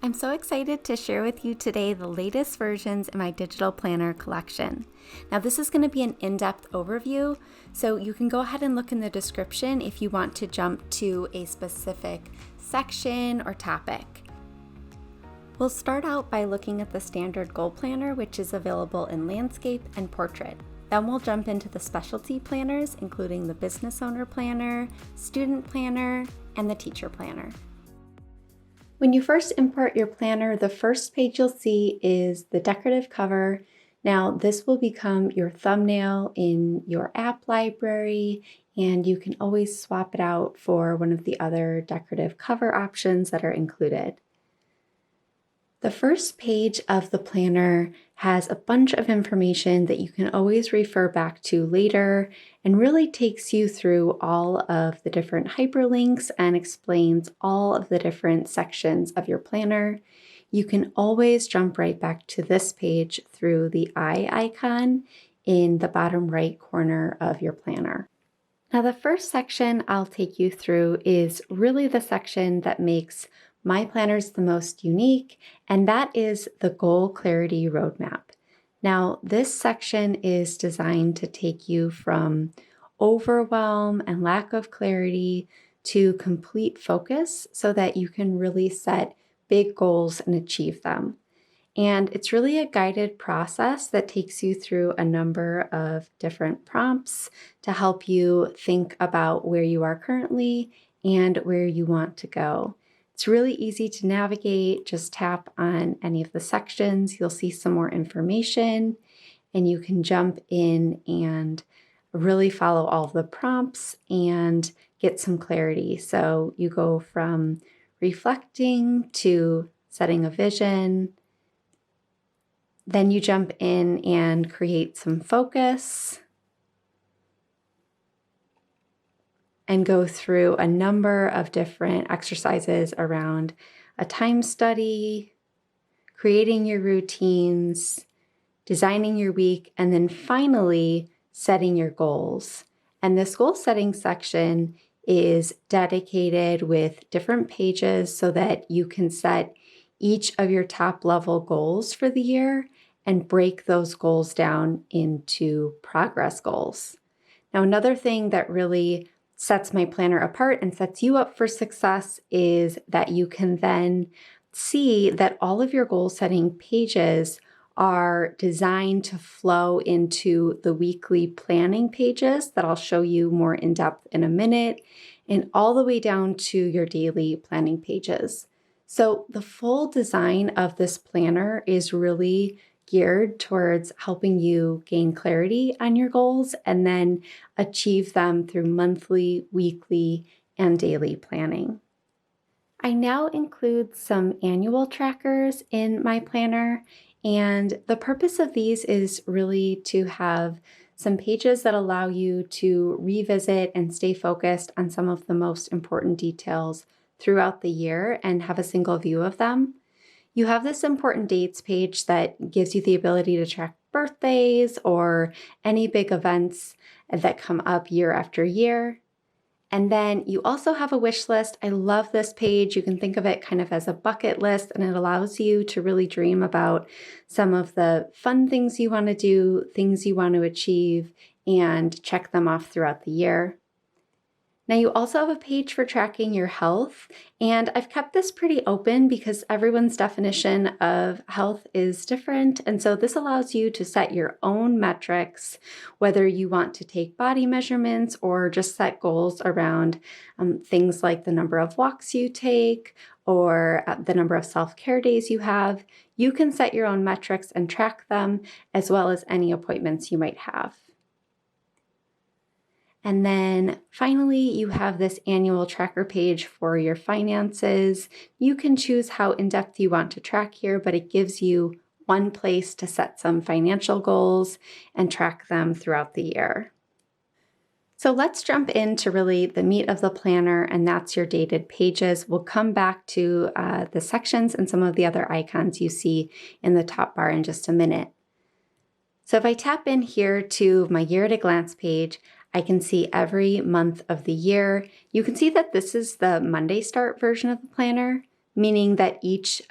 I'm so excited to share with you today the latest versions in my digital planner collection. Now this is going to be an in-depth overview, so you can go ahead and look in the description if you want to jump to a specific section or topic. We'll start out by looking at the standard goal planner, which is available in landscape and portrait. Then we'll jump into the specialty planners, including the business owner planner, student planner, and the teacher planner. When you first import your planner, the first page you'll see is the decorative cover. Now, this will become your thumbnail in your app library, and you can always swap it out for one of the other decorative cover options that are included. The first page of the planner has a bunch of information that you can always refer back to later and really takes you through all of the different hyperlinks and explains all of the different sections of your planner. You can always jump right back to this page through the eye icon in the bottom right corner of your planner. Now, the first section I'll take you through is really the section that makes my planners the most unique, and that is the Goal Clarity Roadmap. Now, this section is designed to take you from overwhelm and lack of clarity to complete focus so that you can really set big goals and achieve them. And it's really a guided process that takes you through a number of different prompts to help you think about where you are currently and where you want to go. It's really easy to navigate. Just tap on any of the sections. You'll see some more information and you can jump in and really follow all of the prompts and get some clarity. So you go from reflecting to setting a vision. Then you jump in and create some focus and go through a number of different exercises around a time study, creating your routines, designing your week, and then finally setting your goals. And this goal setting section is dedicated with different pages so that you can set each of your top level goals for the year and break those goals down into progress goals. Now, another thing that really sets my planner apart and sets you up for success is that you can then see that all of your goal setting pages are designed to flow into the weekly planning pages that I'll show you more in depth in a minute, and all the way down to your daily planning pages. So the full design of this planner is really geared towards helping you gain clarity on your goals and then achieve them through monthly, weekly, and daily planning. I now include some annual trackers in my planner, and the purpose of these is really to have some pages that allow you to revisit and stay focused on some of the most important details throughout the year and have a single view of them. You have this important dates page that gives you the ability to track birthdays or any big events that come up year after year. And then you also have a wish list. I love this page. You can think of it kind of as a bucket list, and it allows you to really dream about some of the fun things you want to do, things you want to achieve, and check them off throughout the year. Now, you also have a page for tracking your health, and I've kept this pretty open because everyone's definition of health is different, and so this allows you to set your own metrics, whether you want to take body measurements or just set goals around things like the number of walks you take or the number of self-care days you have. You can set your own metrics and track them, as well as any appointments you might have. And then finally, you have this annual tracker page for your finances. You can choose how in-depth you want to track here, but it gives you one place to set some financial goals and track them throughout the year. So let's jump into really the meat of the planner, and that's your dated pages. We'll come back to the sections and some of the other icons you see in the top bar in just a minute. So if I tap in here to my year at a glance page, I can see every month of the year. You can see that this is the Monday start version of the planner. meaning that each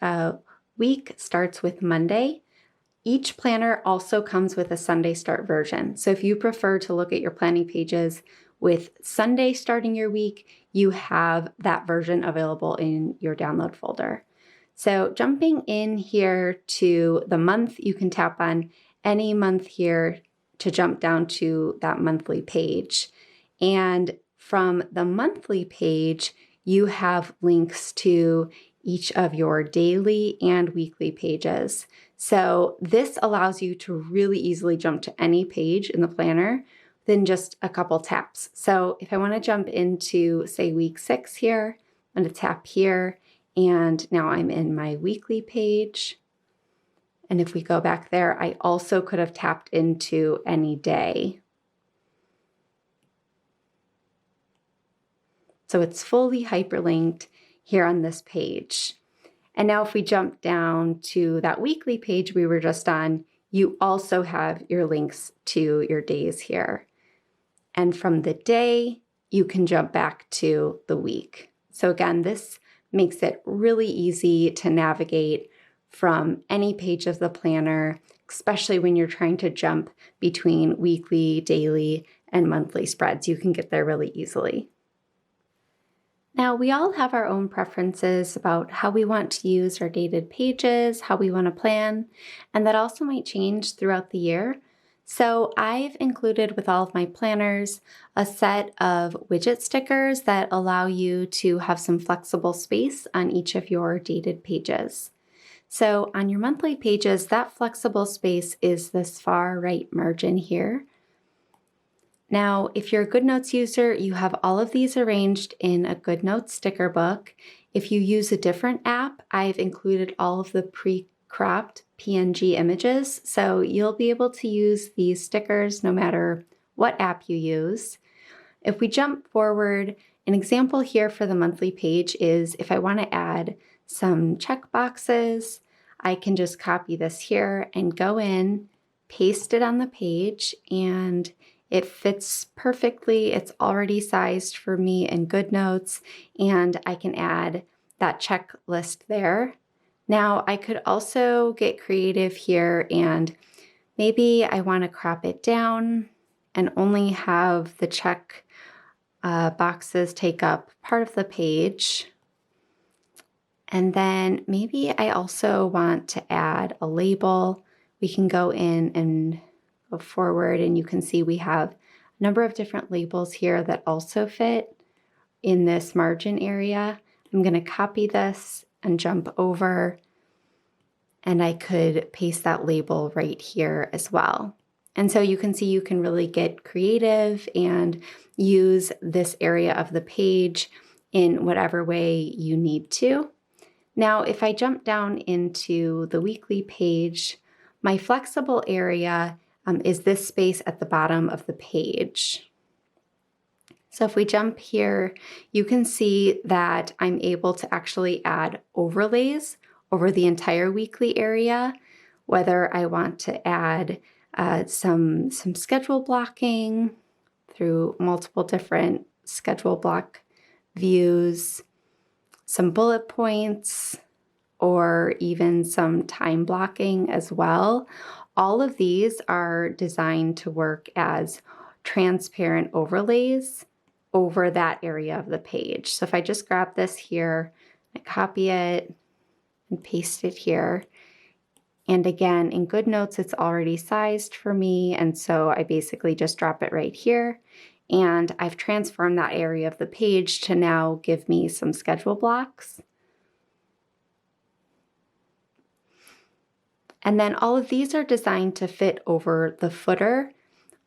week starts with Monday. Each planner also comes with a Sunday start version. So if you prefer to look at your planning pages with Sunday starting your week, you have that version available in your download folder. So jumping in here to the month, you can tap on any month here to jump down to that monthly page. And from the monthly page, you have links to each of your daily and weekly pages. So this allows you to really easily jump to any page in the planner within just a couple taps. So if I want to jump into, say, week 6 here, I'm going to tap here, and now I'm in my weekly page. And if we go back there, I also could have tapped into any day. So it's fully hyperlinked here on this page. And now if we jump down to that weekly page we were just on, you also have your links to your days here. And from the day, you can jump back to the week. So again, this makes it really easy to navigate from any page of the planner, especially when you're trying to jump between weekly, daily, and monthly spreads. You can get there really easily. Now, we all have our own preferences about how we want to use our dated pages, how we want to plan, and that also might change throughout the year. So I've included with all of my planners a set of widget stickers that allow you to have some flexible space on each of your dated pages. So on your monthly pages, that flexible space is this far right margin here. Now, if you're a GoodNotes user, you have all of these arranged in a GoodNotes sticker book. If you use a different app, I've included all of the pre-cropped PNG images, so you'll be able to use these stickers no matter what app you use. If we jump forward, an example here for the monthly page is if I want to add some check boxes, I can just copy this here and go in, paste it on the page, and it fits perfectly. It's already sized for me in GoodNotes, and I can add that checklist there. Now, I could also get creative here, and maybe I want to crop it down and only have the check boxes take up part of the page. And then maybe I also want to add a label. We can go in and go forward, and you can see we have a number of different labels here that also fit in this margin area. I'm going to copy this and jump over, and I could paste that label right here as well. And so you can see you can really get creative and use this area of the page in whatever way you need to. Now, if I jump down into the weekly page, my flexible area is this space at the bottom of the page. So if we jump here, you can see that I'm able to actually add overlays over the entire weekly area, whether I want to add some schedule blocking through multiple different schedule block views, some bullet points, or even some time blocking as well. All of these are designed to work as transparent overlays over that area of the page. So if I just grab this here, I copy it and paste it here. And again, in GoodNotes, it's already sized for me. And so I basically just drop it right here. And I've transformed that area of the page to now give me some schedule blocks. And then all of these are designed to fit over the footer.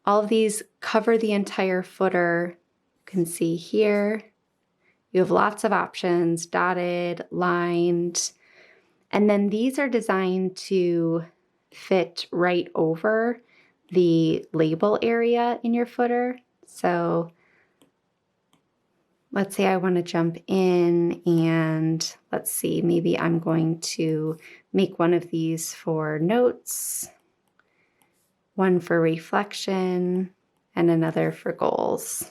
All of these cover the entire footer. You can see here, you have lots of options, dotted, lined. And then these are designed to fit right over the label area in your footer. So let's say I want to jump in and let's see, maybe I'm going to make one of these for notes, one for reflection, and another for goals.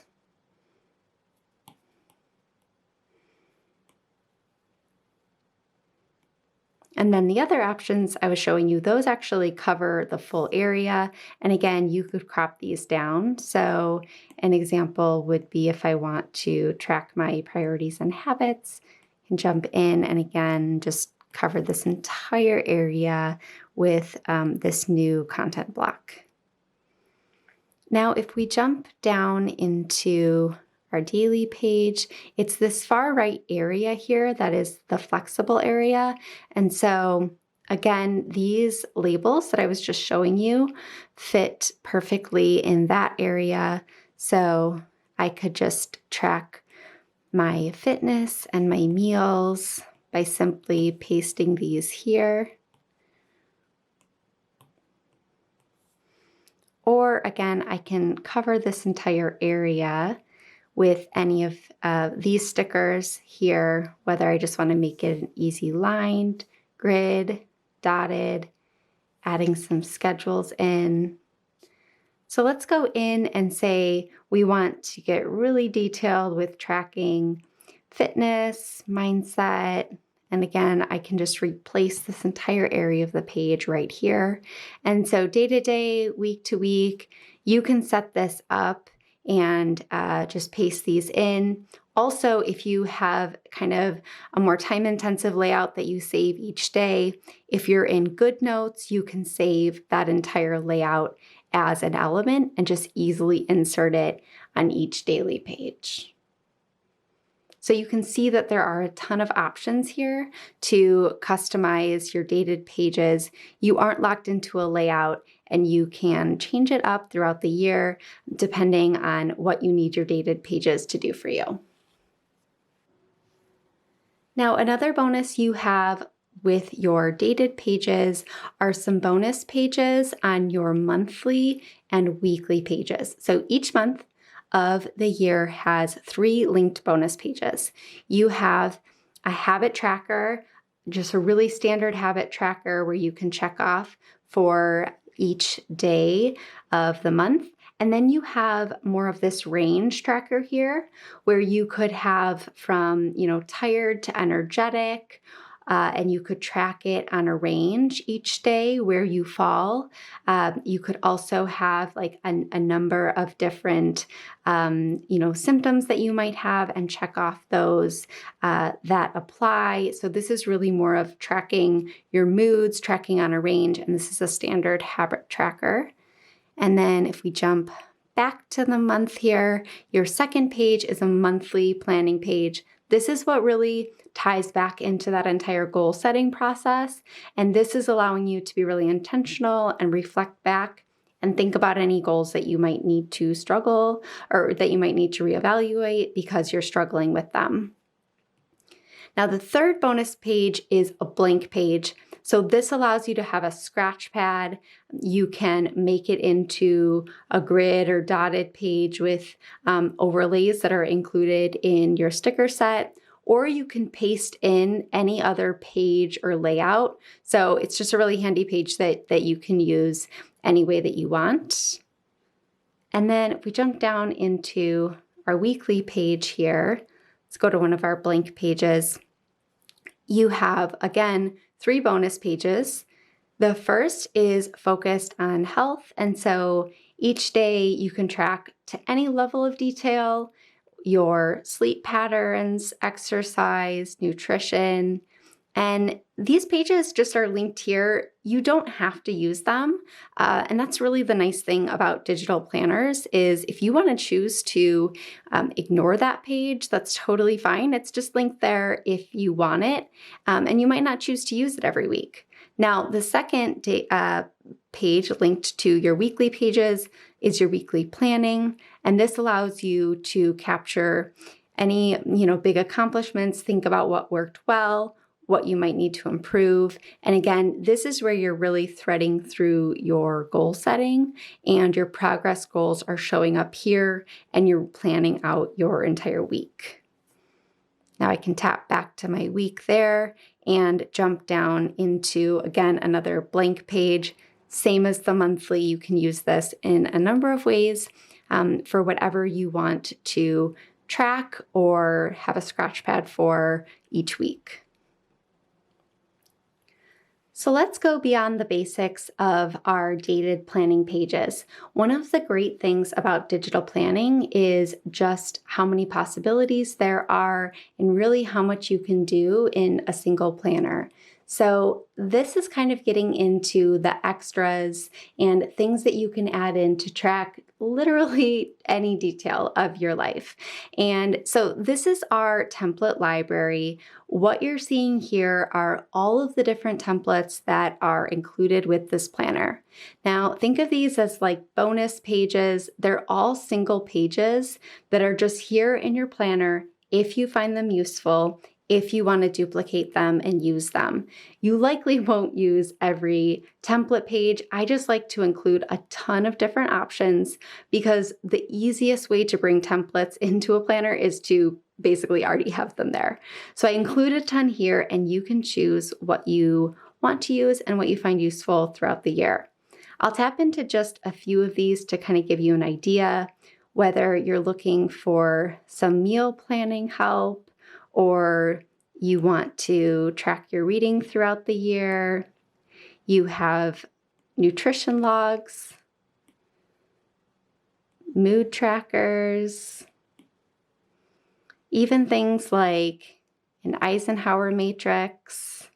And then the other options I was showing you, those actually cover the full area. And again, you could crop these down. So an example would be if I want to track my priorities and habits, I can jump in and again, just cover this entire area with this new content block. Now, if we jump down into our daily page, it's this far right area here that is the flexible area. And so again, these labels that I was just showing you fit perfectly in that area. So I could just track my fitness and my meals by simply pasting these here. Or again, I can cover this entire area with any of these stickers here, whether I just want to make it an easy lined, grid, dotted, adding some schedules in. So let's go in and say we want to get really detailed with tracking fitness, mindset, and again, I can just replace this entire area of the page right here. And so day to day, week to week, you can set this up and just paste these in. Also, if you have kind of a more time-intensive layout that you save each day, if you're in GoodNotes, you can save that entire layout as an element and just easily insert it on each daily page. So you can see that there are a ton of options here to customize your dated pages. You aren't locked into a layout and you can change it up throughout the year depending on what you need your dated pages to do for you. Now, another bonus you have with your dated pages are some bonus pages on your monthly and weekly pages. So each month of the year has 3 linked bonus pages. You have a habit tracker, just a really standard habit tracker where you can check off for each day of the month. And then you have more of this range tracker here where you could have from, tired to energetic, and you could track it on a range each day where you fall. You could also have like a number of different, symptoms that you might have and check off those that apply. So this is really more of tracking your moods, tracking on a range, and this is a standard habit tracker. And then if we jump back to the month here, your second page is a monthly planning page. This is what really ties back into that entire goal setting process. And this is allowing you to be really intentional and reflect back and think about any goals that you might need to struggle or that you might need to reevaluate because you're struggling with them. Now, the third bonus page is a blank page. So this allows you to have a scratch pad. You can make it into a grid or dotted page with overlays that are included in your sticker set, or you can paste in any other page or layout. So it's just a really handy page that you can use any way that you want. And then if we jump down into our weekly page here, let's go to one of our blank pages. You have, again, 3 bonus pages. The first is focused on health. And so each day you can track to any level of detail your sleep patterns, exercise, nutrition. And these pages just are linked here. You don't have to use them. And that's really the nice thing about digital planners is if you want to choose to ignore that page, that's totally fine. It's just linked there if you want it. And you might not choose to use it every week. Now, the second page linked to your weekly pages is your weekly planning. And this allows you to capture any, big accomplishments, think about what worked well, what you might need to improve. And again, this is where you're really threading through your goal setting and your progress goals are showing up here and you're planning out your entire week. Now I can tap back to my week there and jump down into, again, another blank page. Same as the monthly, you can use this in a number of ways for whatever you want to track or have a scratch pad for each week. So let's go beyond the basics of our dated planning pages. One of the great things about digital planning is just how many possibilities there are and really how much you can do in a single planner. So this is kind of getting into the extras and things that you can add in to track literally any detail of your life. And so this is our template library. What you're seeing here are all of the different templates that are included with this planner. Now, think of these as like bonus pages. They're all single pages that are just here in your planner if you find them useful, if you want to duplicate them and use them. You likely won't use every template page. I just like to include a ton of different options because the easiest way to bring templates into a planner is to basically already have them there. So I include a ton here, and you can choose what you want to use and what you find useful throughout the year. I'll tap into just a few of these to kind of give you an idea, whether you're looking for some meal planning help, or you want to track your reading throughout the year. You have nutrition logs, mood trackers, even things like an Eisenhower matrix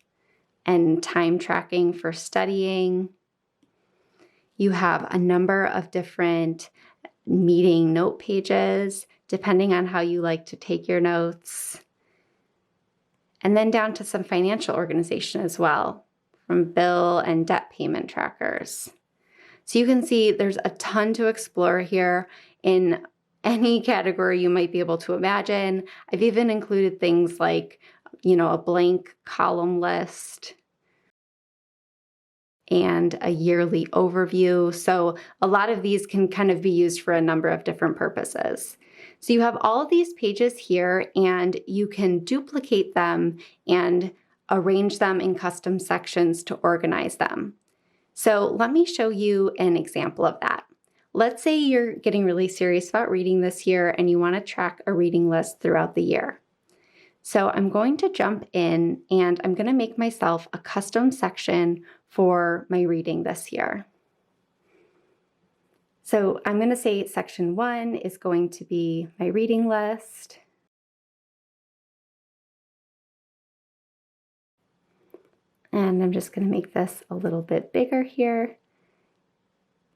and time tracking for studying. You have a number of different meeting note pages, depending on how you like to take your notes. And then down to some financial organization as well, from bill and debt payment trackers. So you can see there's a ton to explore here in any category you might be able to imagine. I've even included things like, a blank column list and a yearly overview. So a lot of these can kind of be used for a number of different purposes. So you have all of these pages here, and you can duplicate them and arrange them in custom sections to organize them. So let me show you an example of that. Let's say you're getting really serious about reading this year and you want to track a reading list throughout the year. So I'm going to jump in and I'm going to make myself a custom section for my reading this year. So I'm going to say section 1 is going to be my reading list. And I'm just going to make this a little bit bigger here.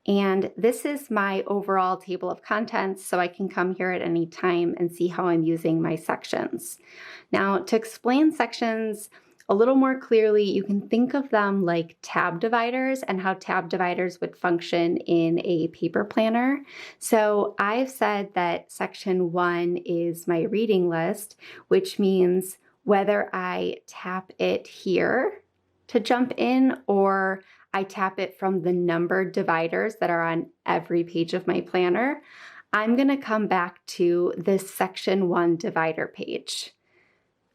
And this is my overall table of contents, so I can come here at any time and see how I'm using my sections. Now, to explain sections a little more clearly, you can think of them like tab dividers and how tab dividers would function in a paper planner. So I've said that section 1 is my reading list, which means whether I tap it here to jump in or I tap it from the numbered dividers that are on every page of my planner, I'm going to come back to this section 1 divider page.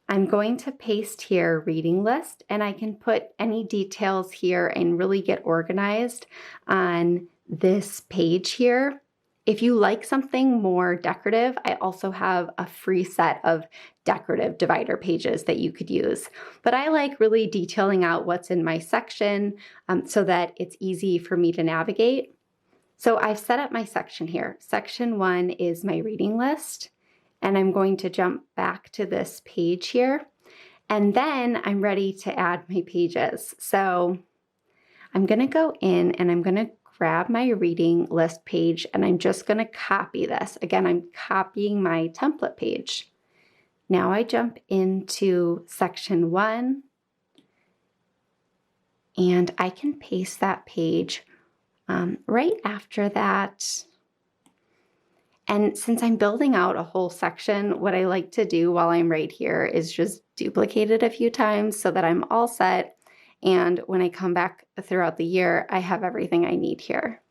I'm going to paste here reading list, and I can put any details here and really get organized on this page here. If you like something more decorative, I also have a free set of decorative divider pages that you could use. But I like really detailing out what's in my section so that it's easy for me to navigate. So I've set up my section here. Section 1 is my reading list. And I'm going to jump back to this page here. And then I'm ready to add my pages. So I'm going to go in and I'm going to grab my reading list page and I'm just going to copy this. Again, I'm copying my template page. Now I jump into section 1 and I can paste that page right after that. And since I'm building out a whole section, what I like to do while I'm right here is just duplicate it a few times so that I'm all set. And when I come back throughout the year, I have everything I need here.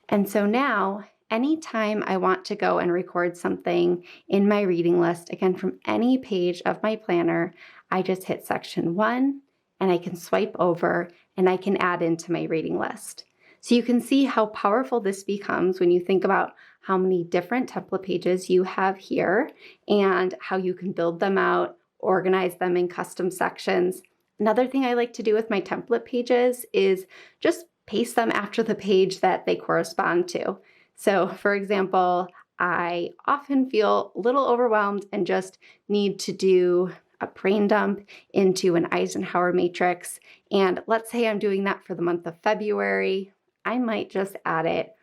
And so now, anytime I want to go and record something in my reading list, again, from any page of my planner, I just hit section 1 and I can swipe over and I can add into my reading list. So you can see how powerful this becomes when you think about how many different template pages you have here and how you can build them out, organize them in custom sections. Another thing I like to do with my template pages is just paste them after the page that they correspond to. So for example, I often feel a little overwhelmed and just need to do a brain dump into an Eisenhower matrix. And let's say I'm doing that for the month of February. I might just add it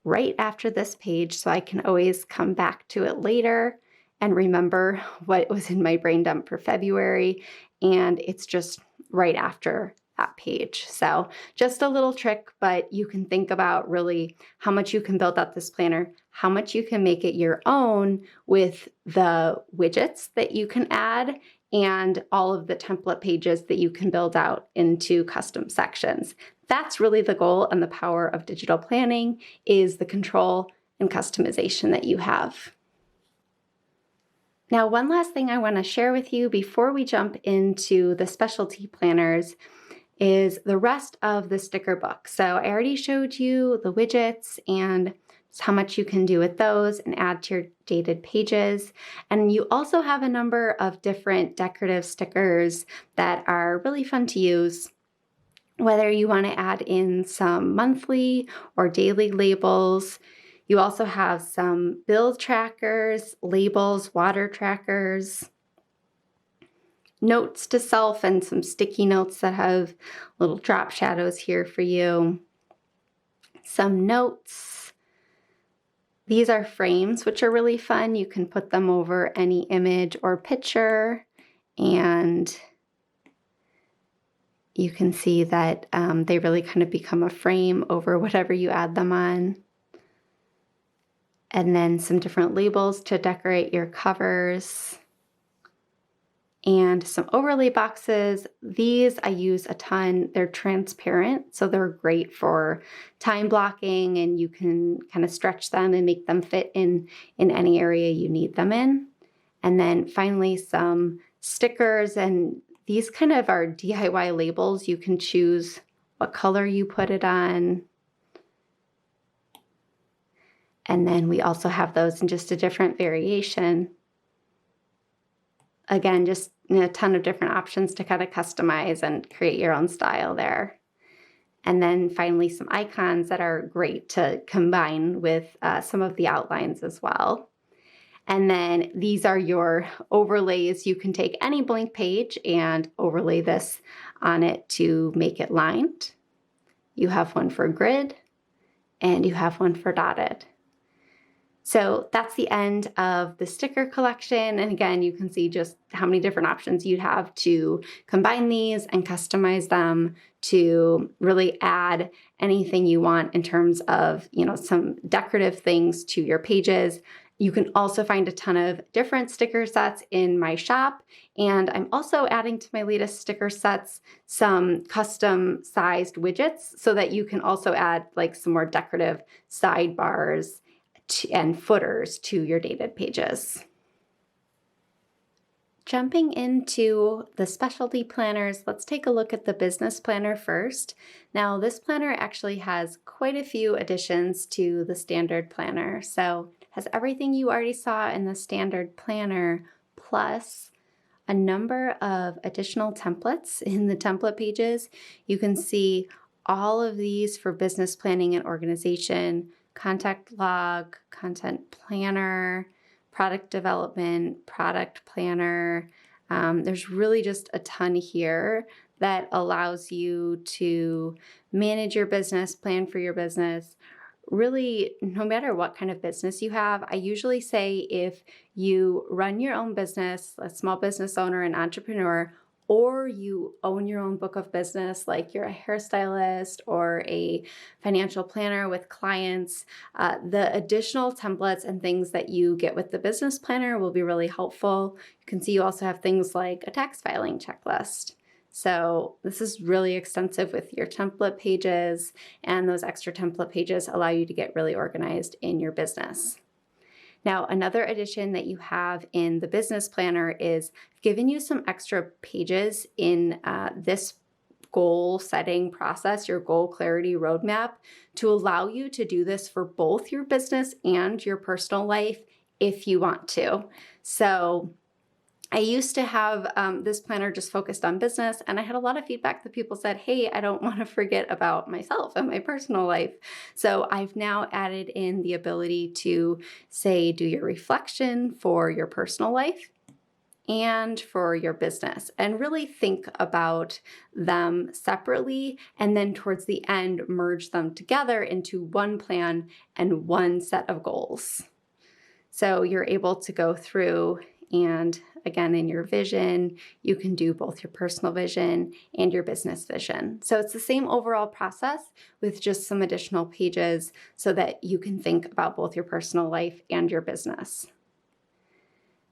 right after this page so I can always come back to it later and remember what was in my brain dump for February. And it's just right after that page. So just a little trick, but you can think about really how much you can build out this planner, how much you can make it your own with the widgets that you can add, and all of the template pages that you can build out into custom sections. That's really the goal, and the power of digital planning is the control and customization that you have. Now, one last thing I want to share with you before we jump into the specialty planners is the rest of the sticker book. So I already showed you the widgets and how much you can do with those and add to your dated pages. And you also have a number of different decorative stickers that are really fun to use, whether you want to add in some monthly or daily labels. You also have some bill trackers, labels, water trackers, notes to self, and some sticky notes that have little drop shadows here for you. Some notes. These are frames, which are really fun. You can put them over any image or picture, and you can see that they really kind of become a frame over whatever you add them on. And then some different labels to decorate your covers. And some overlay boxes. These I use a ton. They're transparent, so they're great for time blocking, and you can kind of stretch them and make them fit in any area you need them in. And then finally some stickers, and these kind of are DIY labels. You can choose what color you put it on. And then we also have those in just a different variation. Again, just a ton of different options to kind of customize and create your own style there. And then finally, some icons that are great to combine with some of the outlines as well. And then these are your overlays. You can take any blank page and overlay this on it to make it lined. You have one for grid, and you have one for dotted. So that's the end of the sticker collection. And again, you can see just how many different options you'd have to combine these and customize them to really add anything you want in terms of, some decorative things to your pages. You can also find a ton of different sticker sets in my shop. And I'm also adding to my latest sticker sets some custom sized widgets so that you can also add like some more decorative sidebars and footers to your dated pages. Jumping into the specialty planners, let's take a look at the business planner first. Now, this planner actually has quite a few additions to the standard planner. So it has everything you already saw in the standard planner, plus a number of additional templates in the template pages. You can see all of these for business planning and organization, contact log, content planner, product development, product planner. There's really just a ton here that allows you to manage your business, plan for your business. Really, no matter what kind of business you have, I usually say if you run your own business, a small business owner, an entrepreneur, or you own your own book of business, like you're a hairstylist or a financial planner with clients, the additional templates and things that you get with the business planner will be really helpful. You can see you also have things like a tax filing checklist. So this is really extensive with your template pages, and those extra template pages allow you to get really organized in your business. Now, another addition that you have in the business planner is giving you some extra pages in this goal setting process, your goal clarity roadmap, to allow you to do this for both your business and your personal life if you want to. So I used to have this planner just focused on business, and I had a lot of feedback that people said, hey, I don't want to forget about myself and my personal life. So I've now added in the ability to say, do your reflection for your personal life and for your business, and really think about them separately, and then towards the end, merge them together into one plan and one set of goals. So you're able to go through, and again, in your vision, you can do both your personal vision and your business vision. So it's the same overall process with just some additional pages so that you can think about both your personal life and your business.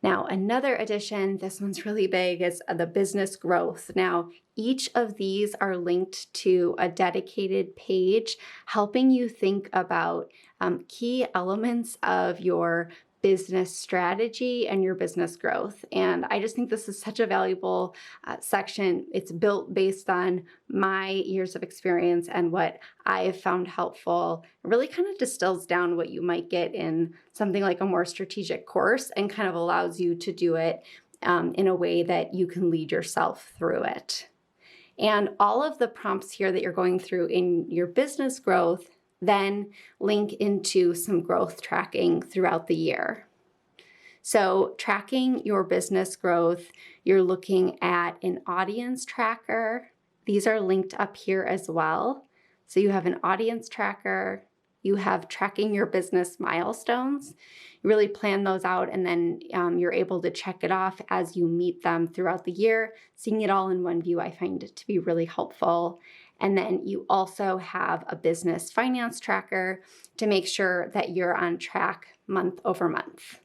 Now, another addition, this one's really big, is the business growth. Now, each of these are linked to a dedicated page, helping you think about key elements of your business strategy and your business growth. And I just think this is such a valuable section. It's built based on my years of experience and what I have found helpful. It really kind of distills down what you might get in something like a more strategic course, and kind of allows you to do it in a way that you can lead yourself through it. And all of the prompts here that you're going through in your business growth then link into some growth tracking throughout the year. So tracking your business growth, you're looking at an audience tracker. These are linked up here as well. So you have an audience tracker, you have tracking your business milestones. You really plan those out, and then you're able to check it off as you meet them throughout the year. Seeing it all in one view, I find it to be really helpful. And then you also have a business finance tracker to make sure that you're on track month over month.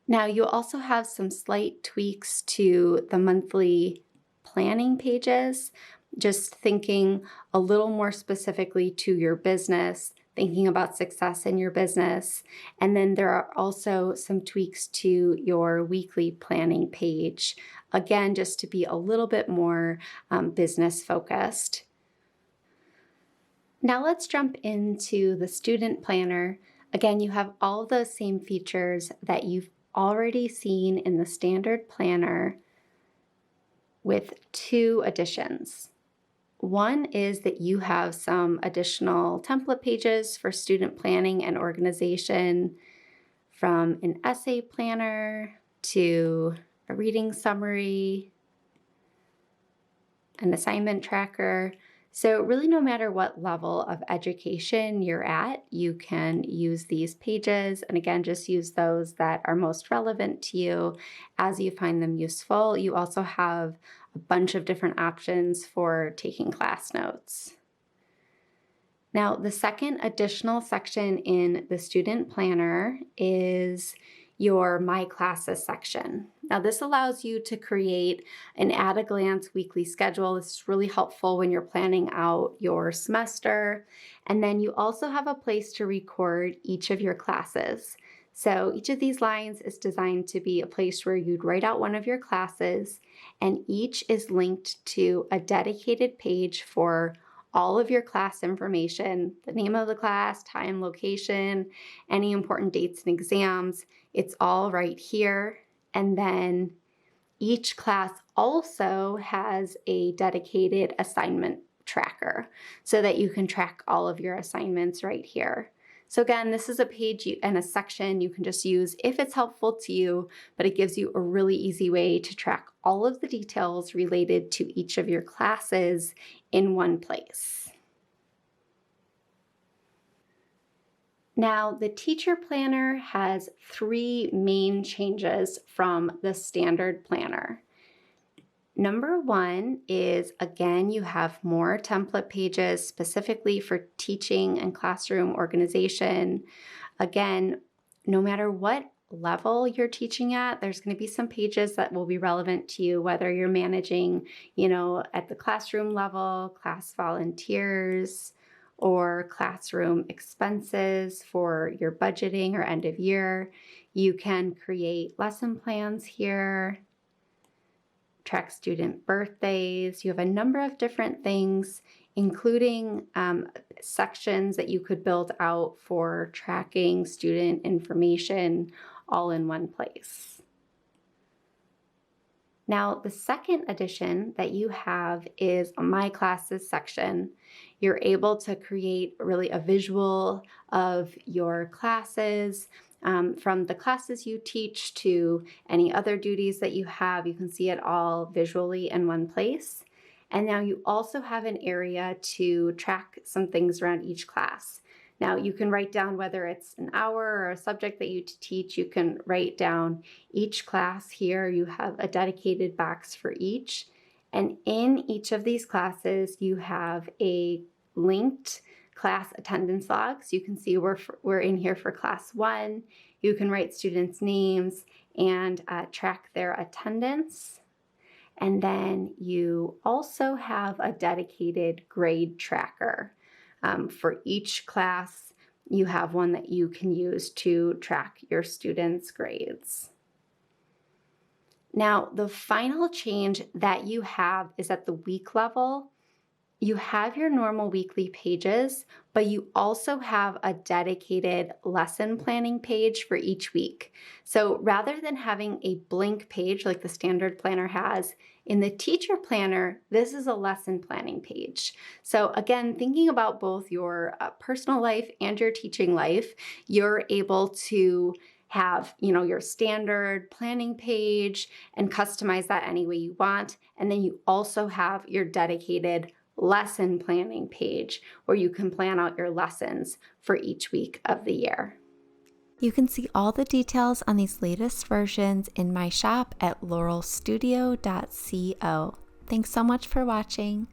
Now, you also have some slight tweaks to the monthly planning pages, just thinking a little more specifically to your business, thinking about success in your business. And then there are also some tweaks to your weekly planning page, again, just to be a little bit more business focused. Now let's jump into the student planner. Again, you have all of those same features that you've already seen in the standard planner, with two additions. One is that you have some additional template pages for student planning and organization, from an essay planner to a reading summary, an assignment tracker. So really, no matter what level of education you're at, you can use these pages. And again, just use those that are most relevant to you as you find them useful. You also have a bunch of different options for taking class notes. Now, the second additional section in the student planner is your My Classes section. Now, this allows you to create an at-a-glance weekly schedule. This is really helpful when you're planning out your semester. And then you also have a place to record each of your classes. So each of these lines is designed to be a place where you'd write out one of your classes, and each is linked to a dedicated page for all of your class information, the name of the class, time, location, any important dates and exams. It's all right here. And then each class also has a dedicated assignment tracker so that you can track all of your assignments right here. So again, this is a page and a section you can just use if it's helpful to you, but it gives you a really easy way to track all of the details related to each of your classes in one place. Now, the teacher planner has three main changes from the standard planner. Number one is, again, you have more template pages specifically for teaching and classroom organization. Again, no matter what level you're teaching at, there's going to be some pages that will be relevant to you, whether you're managing, at the classroom level, class volunteers, or classroom expenses for your budgeting or end of year. You can create lesson plans here, track student birthdays. You have a number of different things, including sections that you could build out for tracking student information all in one place. Now, the second addition that you have is a My Classes section. You're able to create really a visual of your classes, from the classes you teach to any other duties that you have. You can see it all visually in one place. And now you also have an area to track some things around each class. Now you can write down whether it's an hour or a subject that you teach. You can write down each class here. You have a dedicated box for each. And in each of these classes, you have a linked class attendance log. So you can see we're in here for class 1. You can write students' names and track their attendance. And then you also have a dedicated grade tracker. For each class, you have one that you can use to track your students' grades. Now, the final change that you have is at the week level. You have your normal weekly pages, but you also have a dedicated lesson planning page for each week. So rather than having a blank page like the standard planner has, in the teacher planner, this is a lesson planning page. So again, thinking about both your personal life and your teaching life, you're able to have, your standard planning page and customize that any way you want. And then you also have your dedicated lesson planning page where you can plan out your lessons for each week of the year. You can see all the details on these latest versions in my shop at laurelstudio.co. Thanks so much for watching.